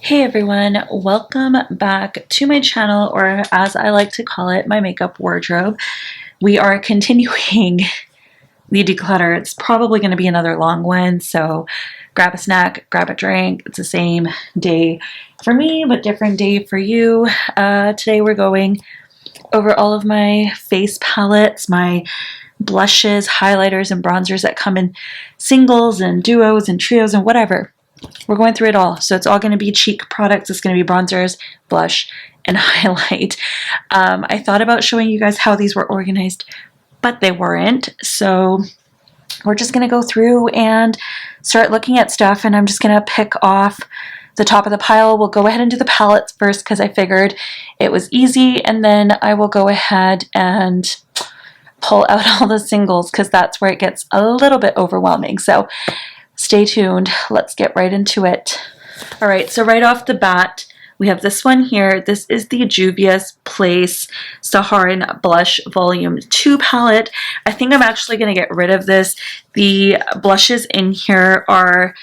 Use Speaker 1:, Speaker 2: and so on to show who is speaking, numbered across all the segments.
Speaker 1: Hey everyone, welcome back to my channel, or as I like to call it, my makeup wardrobe. We are continuing the declutter. It's probably going to be another long one, so grab a snack, grab a drink. It's the same day for me, but different day for you. Today we're going over all of my face palettes, my blushes, highlighters, and bronzers that come in singles and duos and trios and whatever. We're going through it all. So it's all going to be cheek products. It's going to be bronzers, blush, and highlight. I thought about showing you guys how these were organized, but they weren't. So we're just going to go through and start looking at stuff, and I'm just going to pick off the top of the pile. We'll go ahead and do the palettes first because I figured it was easy, and then I will go ahead and pull out all the singles because that's where it gets a little bit overwhelming. So stay tuned. Let's get right into it. All right, so right off the bat, we have this one here. This is the Juvia's Place Saharan Blush Volume 2 palette. I think I'm actually going to get rid of this. The blushes in here are,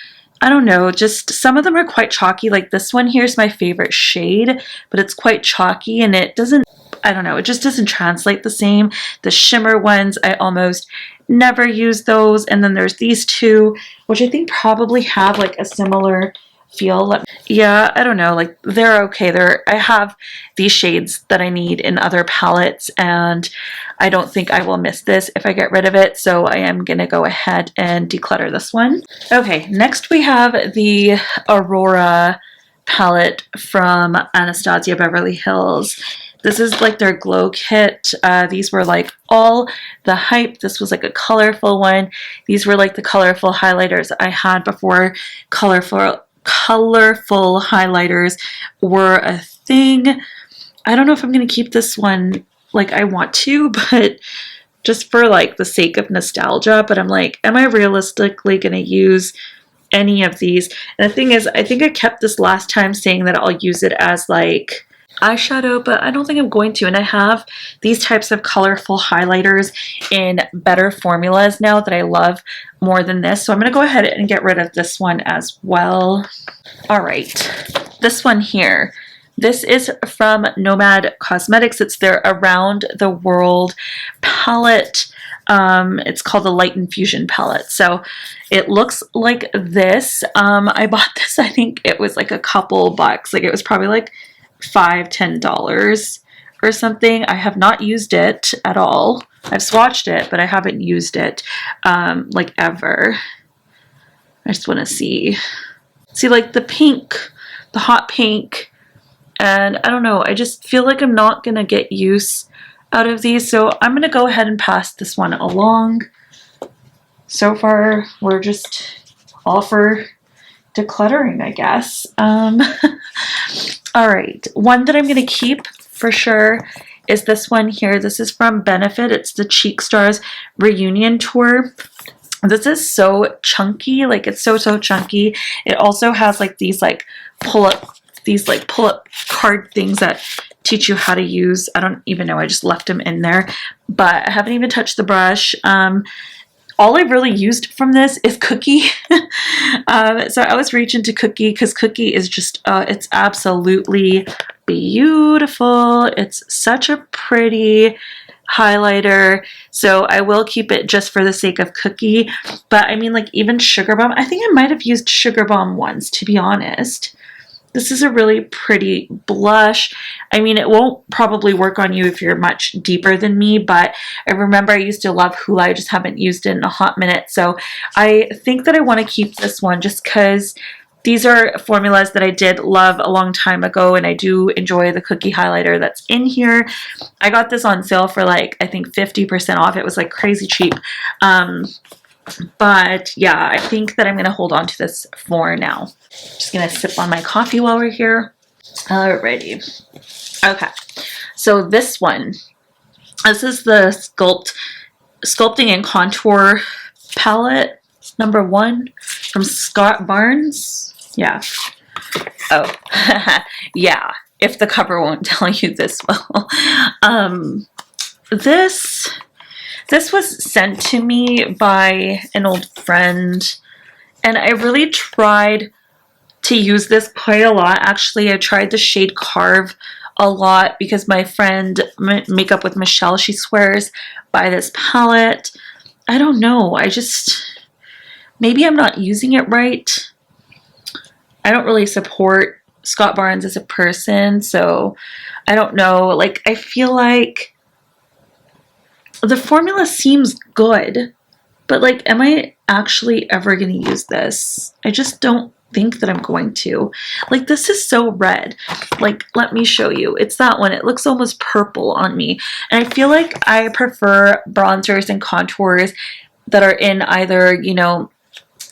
Speaker 1: I don't know, just some of them are quite chalky. Like this one here is my favorite shade, but it's quite chalky and it doesn't, I don't know, it just doesn't translate the same. The shimmer ones, I almost never use those. And then there's these two, which I think probably have like a similar feel. Yeah, I don't know, like they're okay. I have these shades that I need in other palettes, and I don't think I will miss this if I get rid of it. So I am gonna go ahead and declutter this one. Okay, next we have the Aurora palette from Anastasia Beverly Hills. This is like their glow kit. These were like all the hype. This was like a colorful one. These were like the colorful highlighters I had before colorful highlighters were a thing. I don't know if I'm going to keep this one like I want to, but just for like the sake of nostalgia. But I'm like, am I realistically going to use any of these? And the thing is, I think I kept this last time saying that I'll use it as like eyeshadow, but I don't think I'm going to. And I have these types of colorful highlighters in better formulas now that I love more than this. So I'm going to go ahead and get rid of this one as well. All right, this one here. This is from Lmr Cosmetics. It's their Around the World palette. It's called the Light Infusion palette. So it looks like this. I bought this, I think it was like a couple bucks. Like it was probably like $5–10 or something. I have not used it at all. I've swatched it, but I haven't used it like ever. I just want to see like the pink, the hot pink, and I don't know, I just feel like I'm not gonna get use out of these, so I'm gonna go ahead and pass this one along. So far we're just all for decluttering, I guess. All right, one that I'm going to keep for sure is this one here. This is from Benefit. It's the Cheek Stars Reunion Tour. This is so chunky, like it's so chunky. It also has like these like pull-up card things that teach you how to use. I don't even know, I just left them in there, but I haven't even touched the brush. All I've really used from this is Cookie. So I was reaching to Cookie because Cookie is just, it's absolutely beautiful. It's such a pretty highlighter. So I will keep it just for the sake of Cookie. But I mean, like even Sugar Bomb, I think I might have used Sugar Bomb once, to be honest. This is a really pretty blush. I mean, it won't probably work on you if you're much deeper than me, but I remember I used to love Hoola. I just haven't used it in a hot minute. So I think that I want to keep this one just because these are formulas that I did love a long time ago, and I do enjoy the Cookie highlighter that's in here. I got this on sale for like, I think 50% off. It was like crazy cheap. But yeah, I think that I'm going to hold on to this for now. Just going to sip on my coffee while we're here. Alrighty. Okay. So this one, this is the Sculpting and Contour palette, number 1 from Scott Barnes. Yeah. Oh, yeah. If the cover won't tell you this well. This was sent to me by an old friend, and I really tried to use this quite a lot. Actually, I tried the shade Carve a lot because my friend Makeup with Michelle, she swears by this palette. I don't know. Maybe I'm not using it right. I don't really support Scott Barnes as a person, so I don't know. Like, I feel like the formula seems good, but like, am I actually ever going to use this? I just don't think that I'm going to. Like, this is so red. Like, let me show you. It's that one. It looks almost purple on me. And I feel like I prefer bronzers and contours that are in either, you know,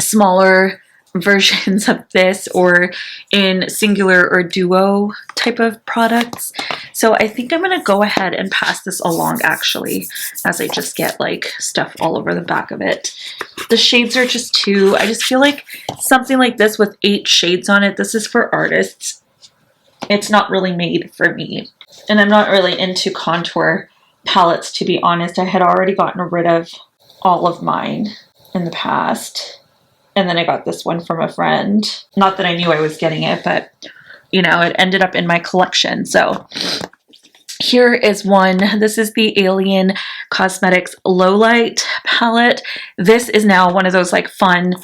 Speaker 1: smaller versions of this or in singular or duo type of products. So I think I'm gonna go ahead and pass this along, actually, as I just get like stuff all over the back of it. The shades are just too, I just feel like something like this with 8 shades on it, this is for artists. It's not really made for me. And I'm not really into contour palettes, to be honest. I had already gotten rid of all of mine in the past. And then I got this one from a friend. Not that I knew I was getting it, but, you know, it ended up in my collection. So here is one. This is the Alien Cosmetics Low Light palette. This is now one of those like fun,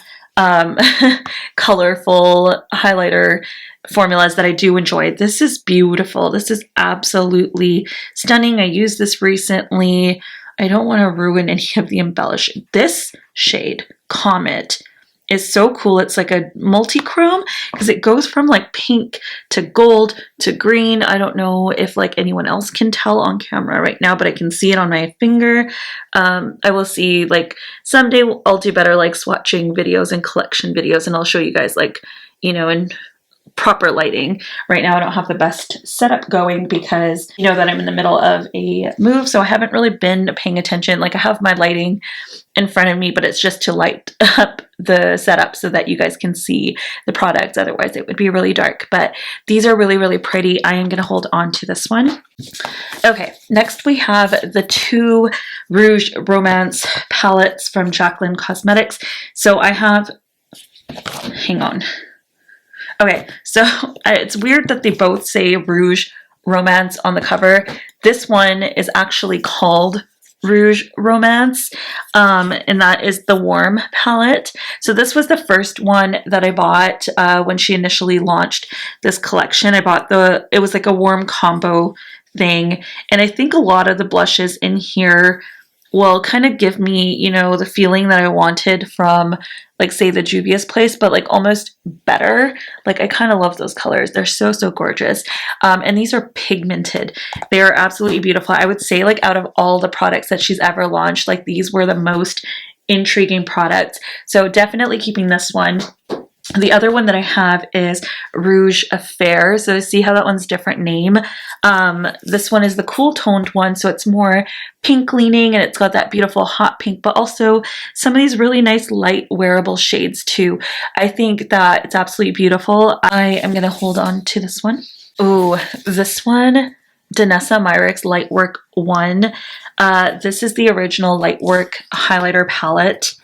Speaker 1: colorful highlighter formulas that I do enjoy. This is beautiful. This is absolutely stunning. I used this recently. I don't want to ruin any of the embellishment. This shade, Comet, is so cool. It's like a multi-chrome because it goes from like pink to gold to green. I don't know if like anyone else can tell on camera right now, but I can see it on my finger. I will see, like, someday I'll do better like swatching videos and collection videos, and I'll show you guys, like, you know, in proper lighting. Right now I don't have the best setup going because you know that I'm in the middle of a move, so I haven't really been paying attention. Like, I have my lighting in front of me, but it's just to light up the setup so that you guys can see the products. Otherwise it would be really dark. But these are really, really pretty. I am going to hold on to this one. Okay, next we have the 2 Rouge Romance palettes from Jaclyn Cosmetics. So I have, hang on. Okay, so it's weird that they both say Rouge Romance on the cover. This one is actually called Rouge Romance, and that is the Warm palette. So this was the first one that I bought when she initially launched this collection. I bought it was like a warm combo thing, and I think a lot of the blushes in here will kind of give me, you know, the feeling that I wanted from, like, say, the Juvia's Place, but like almost better. Like, I kind of love those colors. They're so, so gorgeous. And these are pigmented. They are absolutely beautiful. I would say, like, out of all the products that she's ever launched, like, these were the most intriguing products. So definitely keeping this one. The other one that I have is Rouge Affair. So see how that one's different name. This one is the cool toned one, so it's more pink leaning, and it's got that beautiful hot pink, but also some of these really nice light wearable shades too. I think that it's absolutely beautiful. I am gonna hold on to this one. Ooh, this one, Danessa Myricks Lightwork 1. This is the original Lightwork highlighter palette.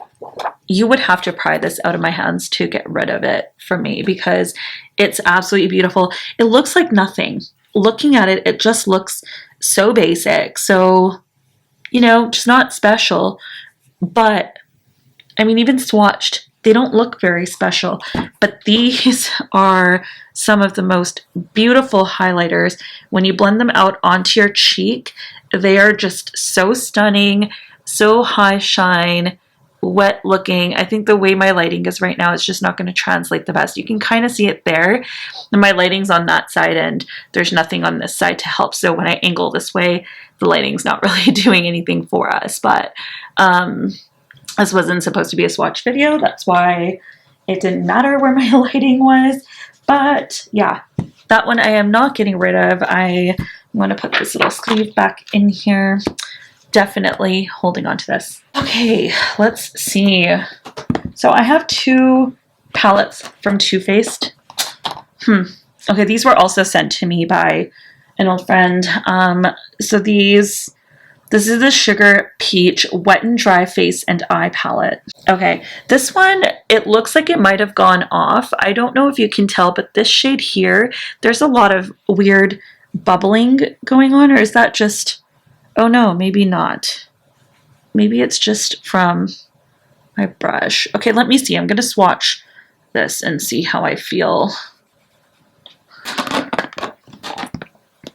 Speaker 1: You would have to pry this out of my hands to get rid of it for me because it's absolutely beautiful. It looks like nothing. Looking at it, it just looks so basic. So, you know, just not special. But, I mean, even swatched, they don't look very special. But these are some of the most beautiful highlighters. When you blend them out onto your cheek, they are just so stunning, so high shine, wet looking. I think the way my lighting is right now is just not going to translate the best. You can kind of see it there. And my lighting's on that side and there's nothing on this side to help. So when I angle this way, the lighting's not really doing anything for us. But this wasn't supposed to be a swatch video. That's why it didn't matter where my lighting was. But yeah, that one I am not getting rid of. I want to put this little sleeve back in here. Definitely holding on to this. Okay, let's see. So I have 2 palettes from Too Faced. Okay, these were also sent to me by an old friend. So these This is the Sugar Peach Wet and Dry Face and Eye Palette. Okay, this one, it looks like it might have gone off. I don't know if you can tell, but this shade here, there's a lot of weird bubbling going on, or is that just, oh no, maybe not. Maybe it's just from my brush. Okay, let me see. I'm going to swatch this and see how I feel.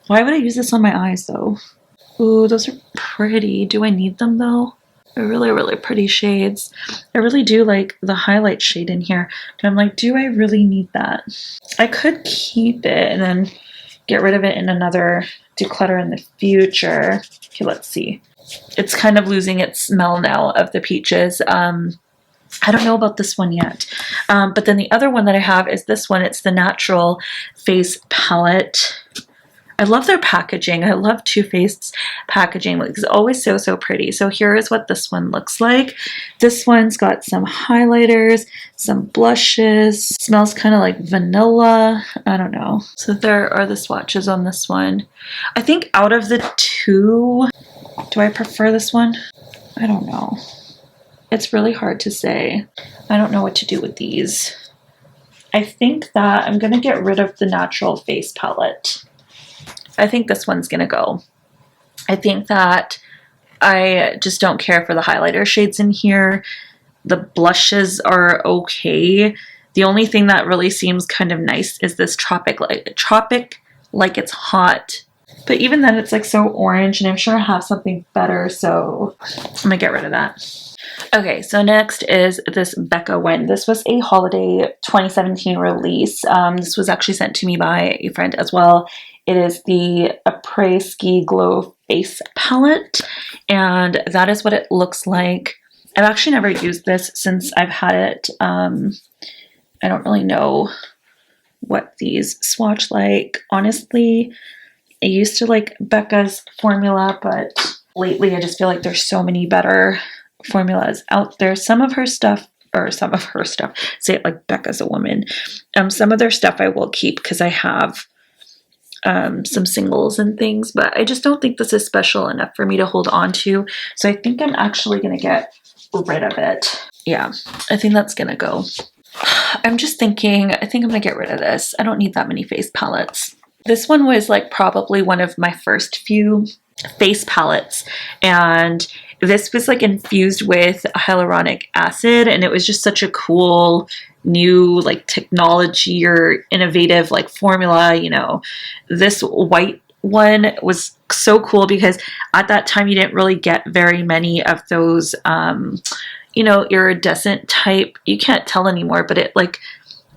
Speaker 1: Why would I use this on my eyes though? Ooh, those are pretty. Do I need them though? They're really, really pretty shades. I really do like the highlight shade in here. But I'm like, do I really need that? I could keep it and then get rid of it in another declutter in the future. Okay, let's see. It's kind of losing its smell now of the peaches. I don't know about this one yet. But then the other one that I have is this one. It's the Natural Face Palette. I love their packaging. I love Too Faced's packaging. It's always so, so pretty. So here is what this one looks like. This one's got some highlighters, some blushes. Smells kind of like vanilla. I don't know. So there are the swatches on this one. I think out of the two, do I prefer this one? I don't know. It's really hard to say. I don't know what to do with these. I think that I'm going to get rid of the Natural Face Palette. I think this one's going to go. I think that I just don't care for the highlighter shades in here. The blushes are okay. The only thing that really seems kind of nice is this Tropic Like It's Hot. But even then it's like so orange, and I'm sure I have something better, so I'm going to get rid of that. Okay, so next is this Becca Wen. This was a holiday 2017 release. This was actually sent to me by a friend as well. It is the Après Ski Glow Face Palette, and that is what it looks like. I've actually never used this since I've had it. I don't really know what these swatch like. Honestly, I used to like Becca's formula, but lately I just feel like there's so many better formulas out there. Some of her stuff, say it like Becca's a woman. Some of their stuff I will keep because I have some singles and things, but I just don't think this is special enough for me to hold on to. So I think I'm actually going to get rid of it. Yeah, I think that's going to go. I'm just thinking, I think I'm going to get rid of this. I don't need that many face palettes. This one was like probably one of my first few face palettes, and this was like infused with hyaluronic acid, and it was just such a cool new like technology or innovative like formula. You know, this white one was so cool because at that time you didn't really get very many of those you know, iridescent type. You can't tell anymore, but it like,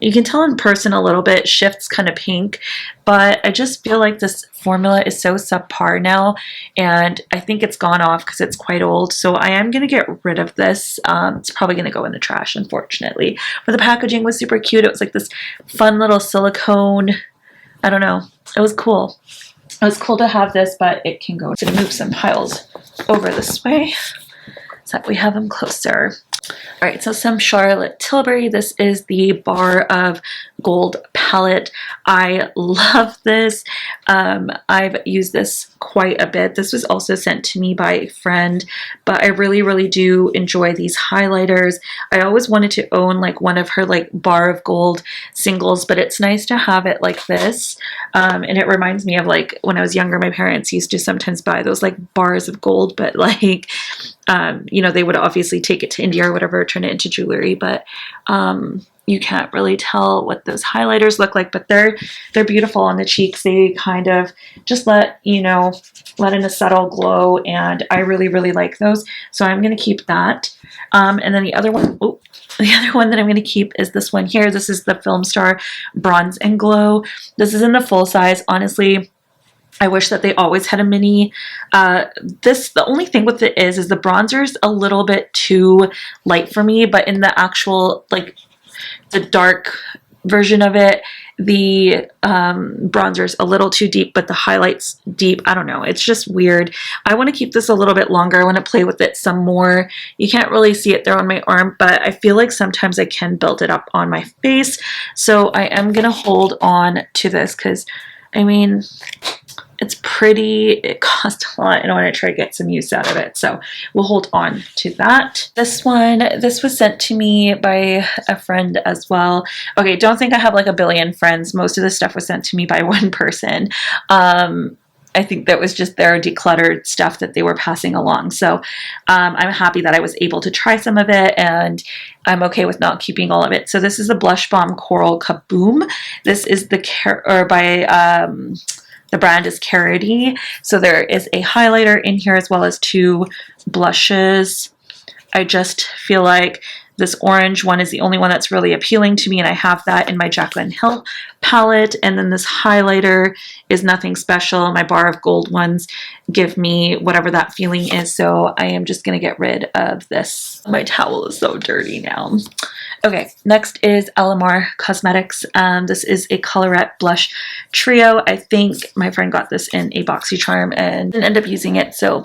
Speaker 1: you can tell in person a little bit, shifts kind of pink, but I just feel like this formula is so subpar now, and I think it's gone off because it's quite old, so I am going to get rid of this. It's probably going to go in the trash, unfortunately, but the packaging was super cute. It was like this fun little silicone, I don't know, it was cool. It was cool to have this, but it can go. I'm going to move some piles over this way so that we have them closer. All right, so some Charlotte Tilbury. This is the Bar of Gold palette. I love this. I've used this quite a bit. This was also sent to me by a friend, but I really, really do enjoy these highlighters. I always wanted to own like one of her like Bar of Gold singles, but it's nice to have it like this. And it reminds me of like when I was younger, my parents used to sometimes buy those like bars of gold, but like, you know, they would obviously take it to India or whatever, turn it into jewelry, but you can't really tell what those highlighters look like, but they're beautiful on the cheeks. They kind of just let in a subtle glow, and I really, really like those. So I'm going to keep that. And then the other one that I'm going to keep is this one here. This is the Film Star Bronze and Glow. This is in the full size. Honestly, I wish that they always had a mini. The only thing with it is the bronzer is a little bit too light for me, but in the actual, like, the dark version of it, the bronzer is a little too deep, but the highlight's deep. I don't know. It's just weird. I want to keep this a little bit longer. I want to play with it some more. You can't really see it there on my arm, but I feel like sometimes I can build it up on my face. So I am going to hold on to this because, I mean, it's pretty. It cost a lot and I want to try to get some use out of it, so we'll hold on to that. This one, this was sent to me by a friend as well. Okay, don't think I have like a billion friends. Most of the stuff was sent to me by one person. I think that was just their decluttered stuff that they were passing along. So I'm happy that I was able to try some of it, and I'm okay with not keeping all of it. So this is the Blush Bomb Coral Kaboom. This is the the brand is Carity. So there is a highlighter in here as well as 2 blushes. I just feel like this orange one is the only one that's really appealing to me, and I have that in my Jaclyn Hill palette. And then this highlighter is nothing special. My bar of gold ones give me whatever that feeling is, so I am just going to get rid of this. My towel is so dirty now. Okay, next is Lmr Cosmetics. This is a colorette blush trio. I think my friend got this in a BoxyCharm and didn't end up using it, so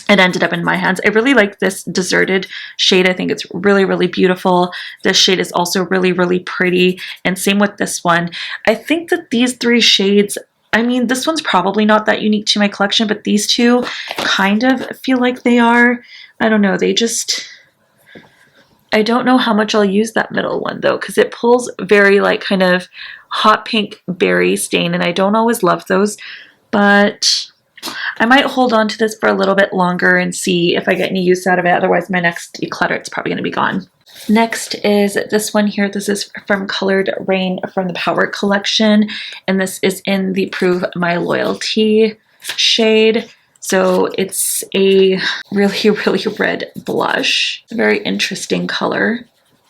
Speaker 1: it ended up in my hands. I really like this Deserted shade. I think it's really, really beautiful. This shade is also really, really pretty. And same with this one. I think that these 3 shades, I mean, this one's probably not that unique to my collection, but these 2 kind of feel like they are. I don't know. They just, I don't know how much I'll use that middle one though, because it pulls very like kind of hot pink berry stain, and I don't always love those, but I might hold on to this for a little bit longer and see if I get any use out of it. Otherwise, my next declutter, it's probably going to be gone. Next is this one here. This is from Colored Rain from the Power Collection, and this is in the Prove My Loyalty shade. So it's a really, really red blush. It's a very interesting color.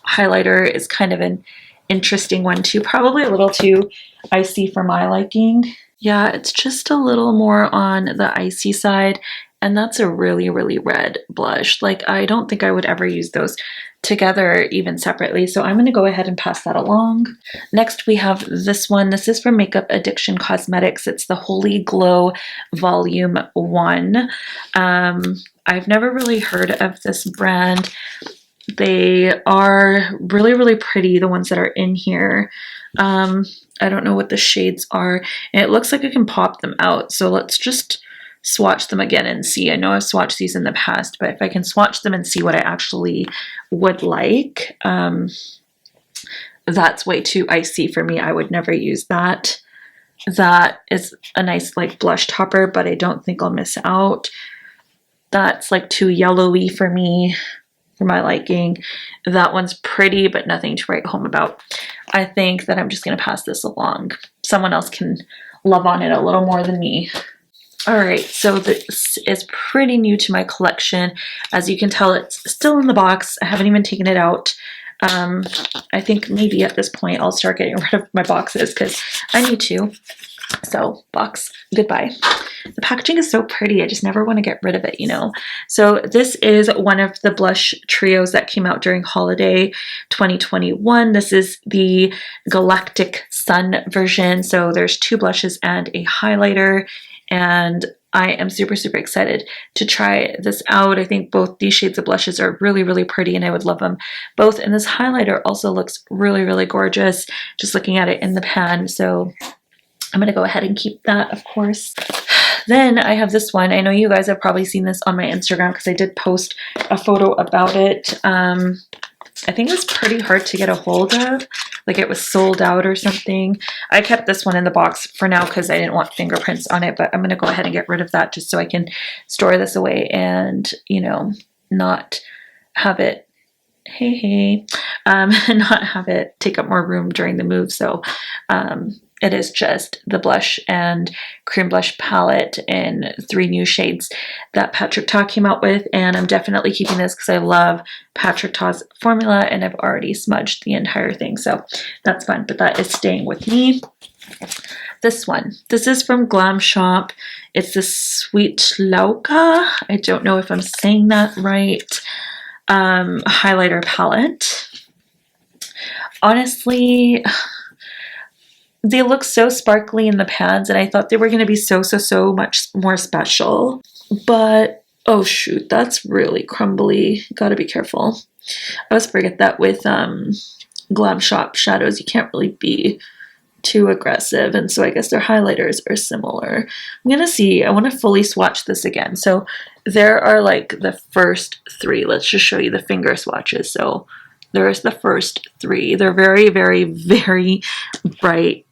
Speaker 1: Highlighter is kind of an interesting one too. Probably a little too icy for my liking. Yeah, it's just a little more on the icy side, and that's a really, really red blush. Like, I don't think I would ever use those together, even separately, so I'm going to go ahead and pass that along. Next, we have this one. This is from Makeup Addiction Cosmetics. It's the Holy Glow Volume 1. I've never really heard of this brand. They are really, really pretty, the ones that are in here. I don't know what the shades are, and it looks like I can pop them out. So let's just swatch them again and see. I know I've swatched these in the past, but if I can swatch them and see what I actually would like, that's way too icy for me. I would never use that. That is a nice like blush topper, but I don't think I'll miss out. That's like too yellowy for me, for my liking. That one's pretty, but nothing to write home about. I think that I'm just going to pass this along. Someone else can love on it a little more than me. All right, so this is pretty new to my collection. As you can tell, it's still in the box. I haven't even taken it out. I think maybe at this point I'll start getting rid of my boxes because I need to. So box, goodbye. The packaging is so pretty. I just never want to get rid of it, you know. So this is one of the blush trios that came out during holiday 2021. This is the Galactic Sun version. So there's 2 blushes and a highlighter, and I am super, super excited to try this out. I think both these shades of blushes are really, really pretty, and I would love them both. And this highlighter also looks really, really gorgeous, just looking at it in the pan. So I'm going to go ahead and keep that, of course. Then I have this one. I know you guys have probably seen this on my Instagram because I did post a photo about it. I think it was pretty hard to get a hold of. Like it was sold out or something. I kept this one in the box for now because I didn't want fingerprints on it, but I'm going to go ahead and get rid of that just so I can store this away and, you know, not have it, not have it take up more room during the move. So, it is just the blush and cream blush palette in 3 new shades that Patrick Ta came out with, and I'm definitely keeping this because I love Patrick Ta's formula, and I've already smudged the entire thing, so that's fun, but that is staying with me. This one, this is from Glam Shop. It's the Sweet Lauka. I don't know if I'm saying that right. Highlighter palette. Honestly, they look so sparkly in the pans, and I thought they were going to be so much more special. But, oh shoot, that's really crumbly. Gotta be careful. I always forget that with Glam Shop shadows, you can't really be too aggressive, and so I guess their highlighters are similar. I'm gonna see, I want to fully swatch this again. So there are like the first three. Let's just show you the finger swatches. So there's the first three. They're very, very, very bright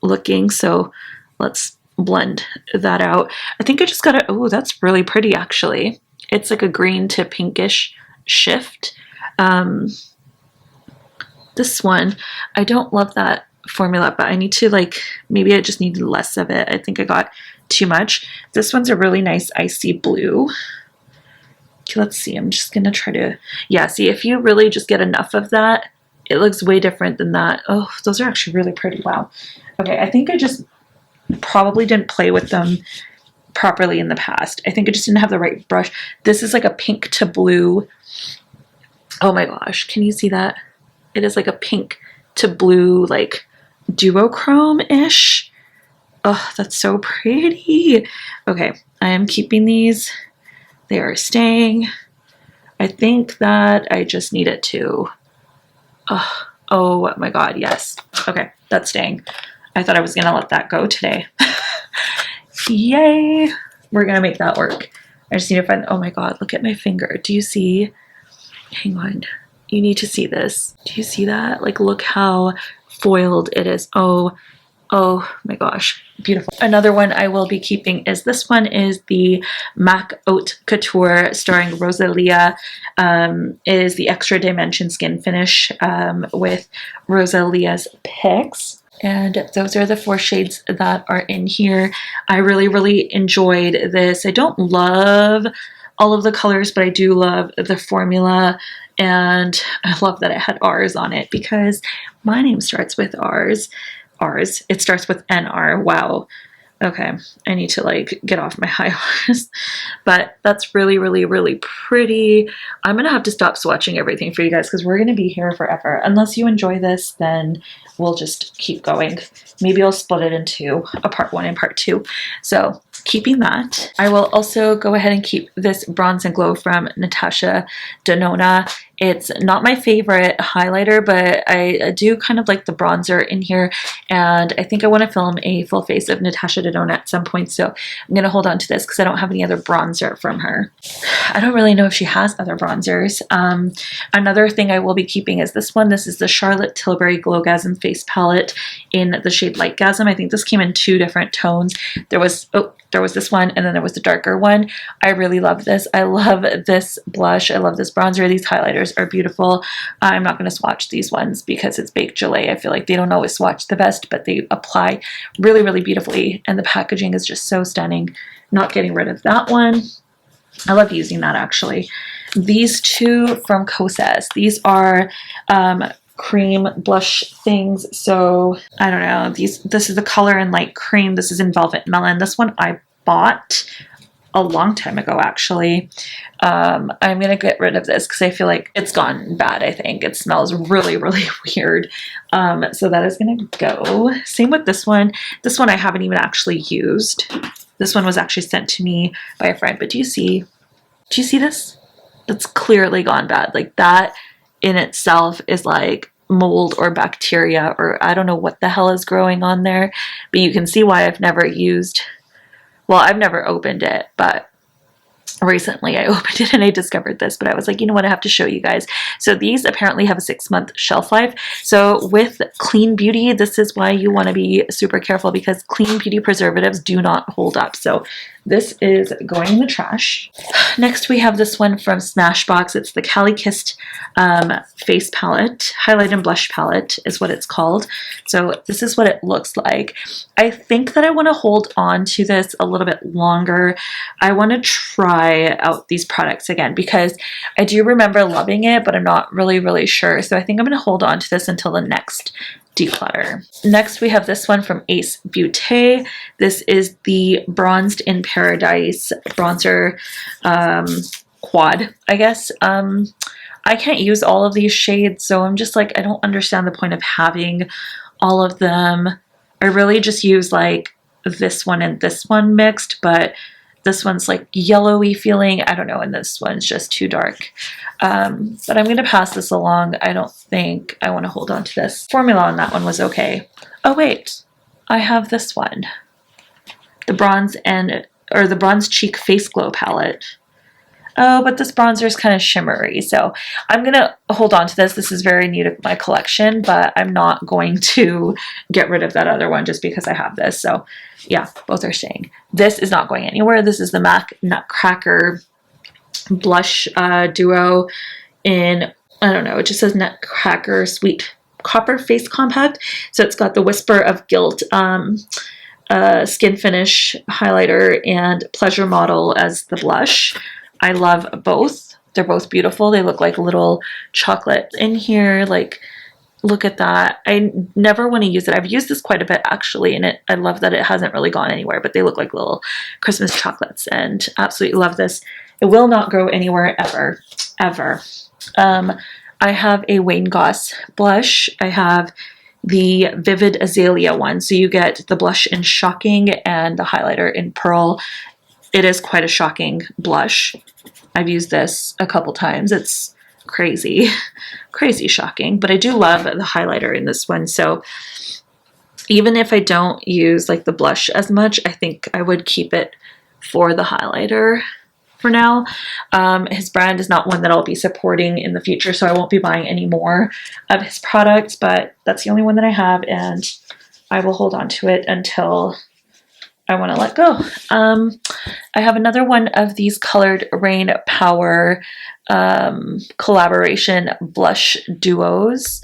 Speaker 1: looking. So let's blend that out. I think I just got it. Oh, that's really pretty actually. It's like a green to pinkish shift. This one, I don't love that formula, but I need to like, maybe I just need less of it. I think I got too much. This one's a really nice icy blue. Okay, let's see. I'm just gonna try to, yeah, see if you really just get enough of that, it looks way different than that. Oh, those are actually really pretty. Wow. Okay, I think I just probably didn't play with them properly in the past. I think I just didn't have the right brush. This is like a pink to blue. Oh my gosh, can you see that? It is like a pink to blue, like duochrome-ish. Oh, that's so pretty. Okay, I am keeping these. They are staying. I think that I just need it to, oh my God, yes. Okay, that's staying. I thought I was gonna let that go today. Yay, we're gonna make that work. I just need to find, oh my God, look at my finger. Do you see? Hang on, you need to see this. Do you see that? Like, look how foiled it is. Oh my gosh, beautiful. Another one I will be keeping is this one, is the MAC Haute Couture starring Rosalia. Is the Extra Dimension Skin Finish with Rosalia's picks. And those are the 4 shades that are in here. I really, really enjoyed this. I don't love all of the colors, but I do love the formula. And I love that it had R's on it because my name starts with R's. It starts with NR. Wow. Okay, I need to like get off my high horse. But that's really, really, really pretty. I'm gonna have to stop swatching everything for you guys because we're gonna be here forever. Unless you enjoy this, then we'll just keep going. Maybe I'll split it into a part 1 and part 2. So keeping that. I will also go ahead and keep this Bronze and Glow from Natasha Denona. It's not my favorite highlighter, but I do kind of like the bronzer in here, and I think I want to film a full face of Natasha Denona at some point, so I'm going to hold on to this because I don't have any other bronzer from her. I don't really know if she has other bronzers. Another thing I will be keeping is this one. This is the Charlotte Tilbury Glowgasm Face Palette in the shade Lightgasm. I think this came in 2 different tones. There was this one, and then there was the darker one. I really love this. I love this blush. I love this bronzer. These highlighters are beautiful. I'm not going to swatch these ones because it's baked gelée. I feel like they don't always swatch the best, but they apply really, really beautifully, and the packaging is just so stunning. Not getting rid of that one. I love using that actually. These 2 from Kosas. These are cream blush things. So I don't know, this is the color in light cream. This is in Velvet Melon. This one I bought a long time ago actually. I'm gonna get rid of this because I feel like it's gone bad. I think it smells really, really weird. So that is gonna go. Same with this one. This one I haven't even actually used. This one was actually sent to me by a friend, but do you see this? That's clearly gone bad. Like that in itself is like mold or bacteria, or I don't know what the hell is growing on there, but you can see why I've never used, well, I've never opened it, but recently I opened it and I discovered this, but I was like, you know what, I have to show you guys. So these apparently have a 6-month shelf life. So with clean beauty, this is why you want to be super careful, because clean beauty preservatives do not hold up. So this is going in the trash. Next we have this one from Smashbox. It's the Cali Kissed face palette, highlight and blush palette is what it's called. So this is what it looks like. I think that I want to hold on to this a little bit longer. I want to try out these products again because I do remember loving it, but I'm not really, really sure. So I think I'm going to hold on to this until the next declutter. Next we have this one from Ace Beauté. This is the Bronzed in Paradise bronzer quad, I guess. I can't use all of these shades, so I'm just like, I don't understand the point of having all of them. I really just use like this one and this one mixed, but This one's like yellowy feeling. I don't know, and this one's just too dark. But I'm going to pass this along. I don't think I want to hold on to this. Formula on that one was okay. Oh wait, I have this one. The Bronze the Bronze Cheek Face Glow palette. Oh, but this bronzer is kind of shimmery, so I'm going to hold on to this. This is very new to my collection, but I'm not going to get rid of that other one just because I have this. So yeah, both are staying. This is not going anywhere. This is the MAC Nutcracker Blush Duo in, I don't know, it just says Nutcracker Sweet Copper Face Compact. So it's got the Whisper of Guilt Skin Finish highlighter and Pleasure Model as the blush. I love both. They're both beautiful. They look like little chocolate in here. Like, look at that. I never want to use it. I've used this quite a bit actually, and I love that it hasn't really gone anywhere, but they look like little Christmas chocolates and absolutely love this. It will not go anywhere ever, ever. I have a Wayne Goss blush. I have the Vivid Azalea one. So you get the blush in Shocking and the highlighter in Pearl. It is quite a shocking blush. I've used this a couple times. It's crazy, crazy shocking, but I do love the highlighter in this one. So even if I don't use like the blush as much, I think I would keep it for the highlighter for now. His brand is not one that I'll be supporting in the future, so I won't be buying any more of his products, but that's the only one that I have, and I will hold on to it until I want to let go. I have another one of these Colored Rain Power collaboration blush duos.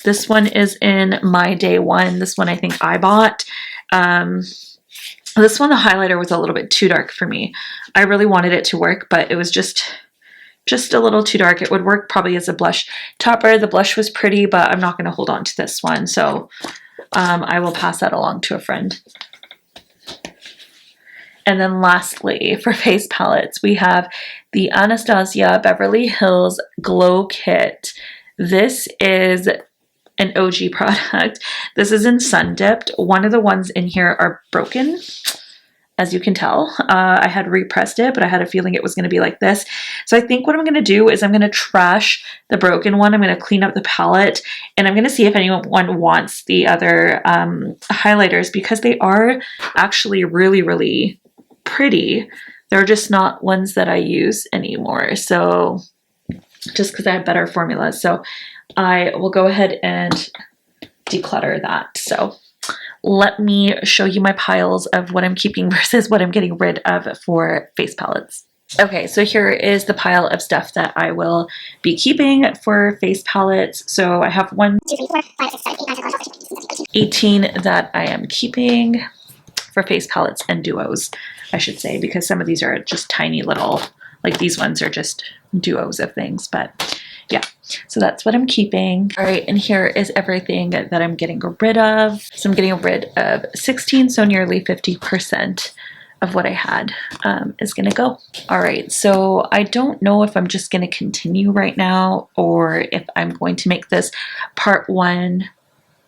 Speaker 1: This one is in my day one. This one I think I bought. This one, the highlighter was a little bit too dark for me. I really wanted it to work, but it was just a little too dark. It would work probably as a blush topper. The blush was pretty, but I'm not going to hold on to this one. So I will pass that along to a friend. And then lastly, for face palettes, we have the Anastasia Beverly Hills Glow Kit. This is an OG product. This is in Sun Dipped. One of the ones in here are broken, as you can tell. I had repressed it, but I had a feeling it was going to be like this. So I think what I'm going to do is I'm going to trash the broken one. I'm going to clean up the palette, and I'm going to see if anyone wants the other highlighters, because they are actually really, really pretty. They're just not ones that I use anymore. So just because I have better formulas. So I will go ahead and declutter that. So let me show you my piles of what I'm keeping versus what I'm getting rid of for face palettes. Okay, so here is the pile of stuff that I will be keeping for face palettes. So I have 18 that I am keeping for face palettes and duos, I should say, because some of these are just tiny little, like these ones are just duos of things, but yeah, so that's what I'm keeping. All right, and here is everything that I'm getting rid of. So I'm getting rid of 16, so nearly 50% of what I had is gonna go. All right, so I don't know if I'm just gonna continue right now or if I'm going to make this part 1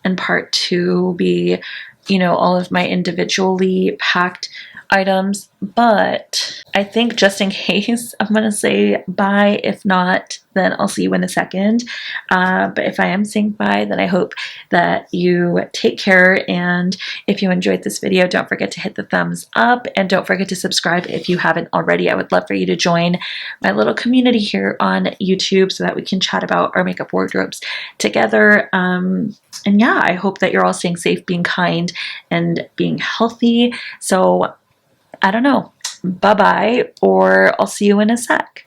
Speaker 1: and part 2 be, you know, all of my individually packed items, but I think just in case I'm gonna say bye. If not, then I'll see you in a second. But if I am saying bye, then I hope that you take care, and if you enjoyed this video, don't forget to hit the thumbs up, and don't forget to subscribe if you haven't already. I would love for you to join my little community here on YouTube so that we can chat about our makeup wardrobes together. And yeah, I hope that you're all staying safe, being kind, and being healthy. So I don't know, bye-bye, or I'll see you in a sec.